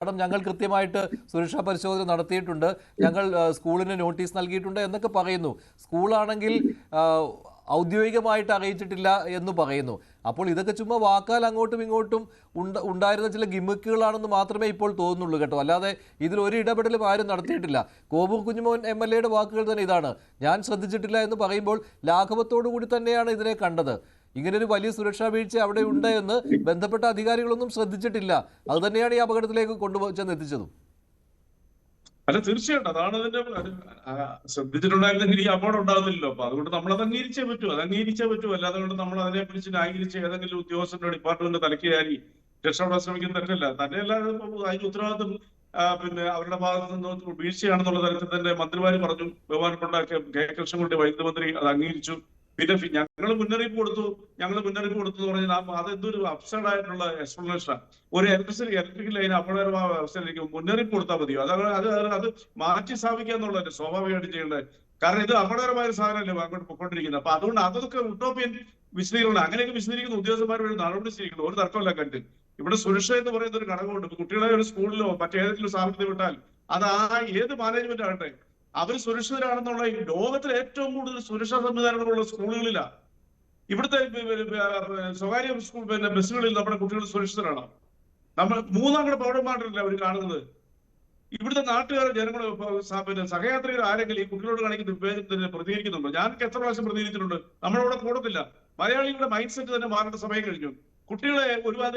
കാരണം ഞങ്ങൾ കൃത്യമായിട്ട് സുരക്ഷാ പരിശോധന നടത്തിയിട്ടുണ്ട്, ഞങ്ങൾ സ്കൂളിന് നോട്ടീസ് നൽകിയിട്ടുണ്ട് എന്നൊക്കെ പറയുന്നു. സ്കൂളാണെങ്കിൽ ഔദ്യോഗികമായിട്ട് അറിയിച്ചിട്ടില്ല എന്ന് പറയുന്നു. അപ്പോൾ ഇതൊക്കെ ചുമ്മാ വാക്കാൽ അങ്ങോട്ടും ഇങ്ങോട്ടും ഉണ്ടായിരുന്ന ചില ഗിമ്മിക്കുകളാണെന്ന് മാത്രമേ ഇപ്പോൾ തോന്നുന്നുള്ളൂ കേട്ടോ. അല്ലാതെ ഇതിലൊരു ഇടപെടലും ആരും നടത്തിയിട്ടില്ല. കോവൂർ കുഞ്ഞുമോൻ MLA വാക്കുകൾ തന്നെ ഇതാണ്, ഞാൻ ശ്രദ്ധിച്ചിട്ടില്ല എന്ന് പറയുമ്പോൾ ലാഘവത്തോടു കൂടി തന്നെയാണ് ഇതിനെ കണ്ടത്. ഇങ്ങനൊരു വലിയ സുരക്ഷാ വീഴ്ച അവിടെ ഉണ്ട് എന്ന് ബന്ധപ്പെട്ട അധികാരികളൊന്നും ശ്രദ്ധിച്ചിട്ടില്ല. അത് തന്നെയാണ് ഈ അപകടത്തിലേക്ക് കൊണ്ടുചെന്നെത്തിച്ചതും. അല്ല, തീർച്ചയായിട്ടും അതാണ് അതിന്റെ ശ്രദ്ധിച്ചിട്ടുണ്ടായിരുന്നെങ്കിൽ ഈ അപകടം ഉണ്ടാകുന്നില്ലല്ലോ. അപ്പൊ അതുകൊണ്ട് നമ്മൾ അത് അംഗീകരിച്ചേ പറ്റൂ. അല്ലാതെ കൊണ്ട് നമ്മൾ അതിനെ പിടിച്ച് ന്യായീകരിച്ച് ഏതെങ്കിലും ഉദ്യോഗസ്ഥരുടെ ഡിപ്പാർട്ട്മെന്റ് തലക്ക് കയറി രക്ഷപ്പെടാൻ ശ്രമിക്കുന്ന തെറ്റല്ല. തന്നെയല്ലാതെ അതിന് ഉത്തരവാദിത്വം പിന്നെ അവരുടെ ഭാഗത്ത് നിന്ന് വീഴ്ചയാണെന്നുള്ള തരത്തിൽ തന്നെ മന്ത്രിമാര് പറഞ്ഞു. ബഹുമാനപ്പെട്ട കെ കൃഷ്ണൻകുട്ടി വൈദ്യുതി മന്ത്രി അത് അംഗീകരിച്ചു. പിന്നെ ഞങ്ങൾ മുന്നറിയിപ്പ് കൊടുത്തു എന്ന് പറഞ്ഞാൽ അതെന്തൊരു അബ്സർഡ് ആയിട്ടുള്ള എക്സ്പ്ലനേഷനാണ്. ഒരു ഇലക്ട്രിക് ലൈൻ അപകടകരമായ അവസ്ഥയിലേക്ക് മുന്നറിയിപ്പ് കൊടുത്താൽ മതിയോ? അത് മാറ്റി സ്ഥാപിക്കുക എന്നുള്ളത് സ്വാഭാവികമായിട്ട് ചെയ്യേണ്ടത്. കാരണം ഇത് അപകടകരമായ ഒരു സാധനമല്ലേ അങ്ങോട്ട് പൊയ്ക്കൊണ്ടിരിക്കുന്നത്. അപ്പൊ അതുകൊണ്ട് അതൊക്കെ ഉട്ടോപ്യൻ വിശദീകരണം. അങ്ങനെയൊക്കെ വിശദീകരിക്കുന്ന ഉദ്യോഗസ്ഥന്മാർ വഴി നടപടി സ്വീകരിക്കണം. ഒരു തർക്കമല്ല കണ്ട്. ഇവിടെ സുരക്ഷ എന്ന് പറയുന്ന ഒരു ഘടകമുണ്ട്. കുട്ടികളെ ഒരു സ്കൂളിലോ മറ്റേതെങ്കിലും സ്ഥാപനത്തിൽ വിട്ടാൽ അത് ഏത് മാനേജ്മെന്റ് ആകട്ടെ അവർ സുരക്ഷിതരാണെന്നുള്ള ലോകത്തിലെ ഏറ്റവും കൂടുതൽ സുരക്ഷാ സംവിധാനങ്ങളുള്ള സ്കൂളുകളിലാണ്. ഇവിടുത്തെ സ്വകാര്യ സ്കൂൾ ബസ്സുകളിൽ നമ്മുടെ കുട്ടികൾ സുരക്ഷിതരാണോ? നമ്മൾ മൂന്നാം കൂടെ പൗരന്മാരല്ല അവർ കാണുന്നത്. ഇവിടുത്തെ നാട്ടുകാരെ ജനങ്ങൾ സഹയാത്രികർ ആരെങ്കിലും ഈ കുട്ടികളോട് കാണിക്കുന്ന വിവേചനത്തിന് പ്രതികരിക്കുന്നുണ്ടോ? ഞാൻ എത്ര പ്രാവശ്യം പ്രതികരിച്ചിട്ടുണ്ട്. നമ്മളവിടെ കൂടത്തില്ല. മലയാളികളുടെ മൈൻഡ് സെറ്റ് തന്നെ മാറേണ്ട സമയം കഴിഞ്ഞു. കുട്ടികളെ ഒരുപാട്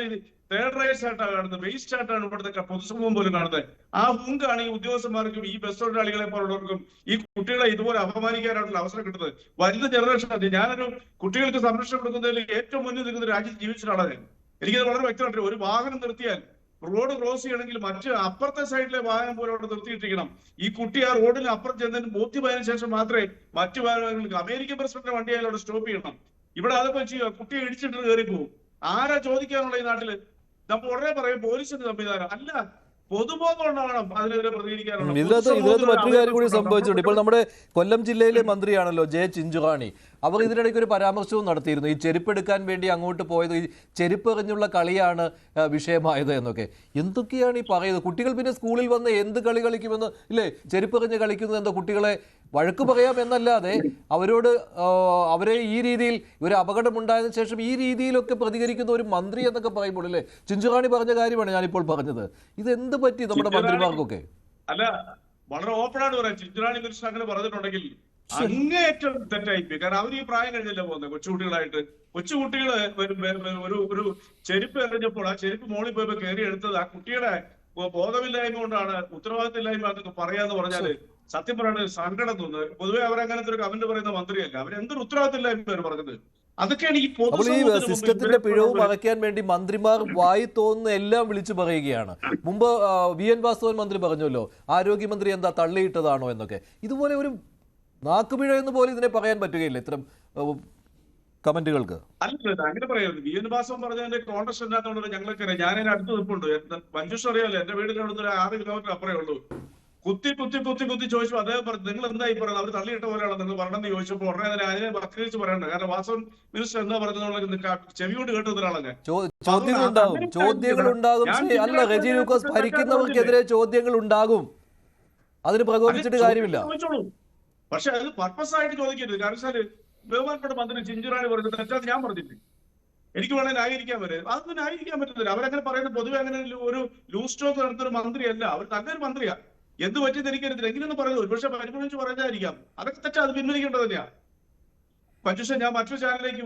തേർഡ് റൈറ്റ്സ് ആയിട്ടാണ് കാണുന്നത്, വേസ്റ്റ് ആയിട്ടാണ് ഇവിടുത്തെ പൊതുസമൂഹം പോലും കാണുന്നത്. ആ ഹുങ്കാണ് ഈ ഉദ്യോഗസ്ഥന്മാർക്കും ഈ ബസ് തൊഴിലാളികളെ പോലുള്ളവർക്കും ഈ കുട്ടികളെ ഇതുപോലെ അപമാനിക്കാനായിട്ടുള്ള അവസരം കിട്ടുന്നത്. വരുന്ന ജനറേഷൻ ഞാനൊരു കുട്ടികൾക്ക് സംരക്ഷണം കൊടുക്കുന്നതിൽ ഏറ്റവും മുന്നിൽ നിൽക്കുന്ന രാജ്യത്ത് ജീവിച്ച ആളാണ്. എനിക്കത് വളരെ വ്യക്തമായിട്ട് ഒരു വാഹനം നിർത്തിയാൽ റോഡ് ക്രോസ് ചെയ്യണമെങ്കിൽ മറ്റ് അപ്പുറത്തെ സൈഡിലെ വാഹനം പോലെ അവിടെ നിർത്തിയിട്ടിരിക്കണം. ഈ കുട്ടി ആ റോഡിന് അപ്പുറം ചെന്നതിന് ബോധ്യമായതിനു ശേഷം മാത്രമേ മറ്റു വാഹനങ്ങൾക്ക് അമേരിക്കൻ പ്രസിഡന്റിന്റെ വണ്ടി അവിടെ സ്റ്റോപ്പ് ചെയ്യണം. ഇവിടെ അതൊക്കെ ചെയ്യുക, കുട്ടിയെ ഇടിച്ചിട്ട് കയറി പോകും. ആരാ ചോദിക്കാനുള്ള ഈ നാട്ടില്? നമ്മൾ ഉടനെ പറയും പോലീസിന്റെ സംവിധാനം അല്ല, പൊതുബോധം ഉണ്ടാവണം അതിനെതിരെ പ്രതികരിക്കാനുള്ള. ഇതിനകത്ത് മറ്റൊരു കാര്യം കൂടി സംഭവിച്ചിട്ടുണ്ട്. ഇപ്പോൾ നമ്മുടെ കൊല്ലം ജില്ലയിലെ മന്ത്രിയാണല്ലോ ജെ ചിഞ്ചുറാണി. അവർ ഇതിനിടയ്ക്ക് ഒരു പരാമർശവും നടത്തിയിരുന്നു. ഈ ചെരുപ്പ് എടുക്കാൻ വേണ്ടി അങ്ങോട്ട് പോയത് ഈ ചെരുപ്പ് എറിഞ്ഞുള്ള കളിയാണ് വിഷയമായത് എന്നൊക്കെ. എന്തൊക്കെയാണ് ഈ പറയുന്നത്? കുട്ടികൾ പിന്നെ സ്കൂളിൽ വന്ന് എന്ത് കളി കളിക്കുമെന്ന് ഇല്ലേ? ചെരുപ്പ് എറിഞ്ഞ് കളിക്കുന്നത് എന്താ? കുട്ടികളെ വഴക്ക് പറയാം എന്നല്ലാതെ അവരെ ഈ രീതിയിൽ ഒരു അപകടമുണ്ടായതിനു ശേഷം ഈ രീതിയിലൊക്കെ പ്രതികരിക്കുന്ന ഒരു മന്ത്രി എന്നൊക്കെ പറയുമ്പോൾ അല്ലേ? ചിഞ്ചുറാണി പറഞ്ഞ കാര്യമാണ് ഞാനിപ്പോൾ പറഞ്ഞത്. ഇത് എന്ത് പറ്റി നമ്മുടെ മന്ത്രിമാർക്കൊക്കെ? അല്ല, വളരെ ഓപ്പണായിട്ട് പറയാം. ചിഞ്ചുറാണി മിനിസ്റ്റർ അങ്ങനെ പറഞ്ഞിട്ടുണ്ടെങ്കിൽ അങ്ങേയറ്റം തെറ്റായിപ്പോയി. കാരണം അവർ ഈ പ്രായം കഴിഞ്ഞല്ലേ പോകുന്നത് കൊച്ചുകുട്ടികളായിട്ട്. കൊച്ചുകുട്ടികള് ഒരു ചെരുപ്പ് എറിഞ്ഞപ്പോൾ ആ ചെരുപ്പ് മോളിൽ പോയപ്പോ കയറി എടുത്തത് ആ കുട്ടിയുടെ ബോധമില്ലായ്മ കൊണ്ടാണ്, ഉത്തരവാദിത്തമില്ലായ്മ എന്നൊക്കെ പറയാന്ന് പറഞ്ഞാല് സത്യം പറയാൻ സങ്കടം തോന്നുന്നത്. പൊതുവെ അവരങ്ങനത്തെ ഒരു കമന്റ് പറയുന്ന മന്ത്രിയല്ല. അവരെന്തൊരു ഉത്തരവാദിത്തമില്ലായ്മ പറഞ്ഞത്. അതൊക്കെയാണ് ഈ സിസ്റ്റത്തിന്റെ പിഴവ് മറയ്ക്കാൻ വേണ്ടി മന്ത്രിമാർ വായി തോന്നുന്ന എല്ലാം വിളിച്ചു പറയുകയാണ്. മുമ്പ് VN വാസവൻ മന്ത്രി പറഞ്ഞല്ലോ, ആരോഗ്യമന്ത്രി എന്താ തള്ളിയിട്ടതാണോ എന്നൊക്കെ. ഇതുപോലെ ഒരു നാക്കുപിഴ എന്ന് പോലും ഇതിനെ പറയാൻ പറ്റുകയില്ല ഇത്തരം കമന്റുകൾക്ക്. അല്ല, അങ്ങനെ പറയരുത്. VN വാസവൻ പറഞ്ഞതിന്റെ കോൺടസ്റ്റ് എന്താണെന്നുള്ളത് ഞങ്ങൾക്ക് അറിയാം. ഞാനതിന് അടുത്ത് നിൽപ്പുണ്ട്. മഞ്ജുഷ അറിയാലോ, എന്റെ വീടിന്റെ അവിടുന്ന് 6 കിലോമീറ്റർ അപ്പുറേ ഉള്ളൂ. കുത്തി ചോദിച്ചു. അദ്ദേഹം പറഞ്ഞു, നിങ്ങൾ എന്തായി പറയുന്നത്? അവർ തള്ളിയിട്ട പോലെയാണ് നിങ്ങൾ പറഞ്ഞെന്ന് ചോദിച്ചപ്പോൾ ഉടനെ തന്നെ അതിനെ വക്രീകരിച്ച് പറയണ്ട. കാരണം വാസവൻ മിനിസ്റ്റർ എന്താ പറഞ്ഞത് ചെവി കൊണ്ട് കേട്ട ഒരാളാണ്. ചോദ്യങ്ങൾ ഉണ്ടാകും. അല്ല, റെജി ലൂക്കോസ് ഭരിക്കുന്നവർക്കെതിരെ ചോദ്യങ്ങൾ ഉണ്ടാകും. അതിന് പ്രകോപിച്ചിട്ട് കാര്യമില്ല. പക്ഷെ അത് പർപ്പസ് ആയിട്ട് ചോദിക്കരുത്. കാരണം ബഹുമാനപ്പെട്ട മന്ത്രി ചിഞ്ചുറാണി പറയുന്നത് തെറ്റാന്ന് ഞാൻ പറഞ്ഞിട്ട് എനിക്ക് വേണമെങ്കിൽ ന്യായീകരിക്കാൻ വരും. അതൊന്നും ന്യായീകരിക്കാൻ പറ്റുന്നില്ല. അവരങ്ങനെ പറയുന്നത് പൊതുവെ അങ്ങനെ ഒരു ലൂസ് ടോക്ക് നടത്തുന്ന മന്ത്രിയല്ല. അവർ നല്ലൊരു മന്ത്രിയാ. എന്ത് പറ്റിയെന്ന് എനിക്കറിയത്തില്ല. എങ്ങനെയൊന്നും പറയുന്നത് ഒരുപക്ഷെ പരിഗണിച്ച് പറഞ്ഞായിരിക്കാം. അതൊക്കെ തെറ്റാ, അത് പിൻവലിക്കേണ്ടത് തന്നെയാ. മഞ്ജുഷ, ഞാൻ മറ്റൊരു ചാനലിലേക്ക്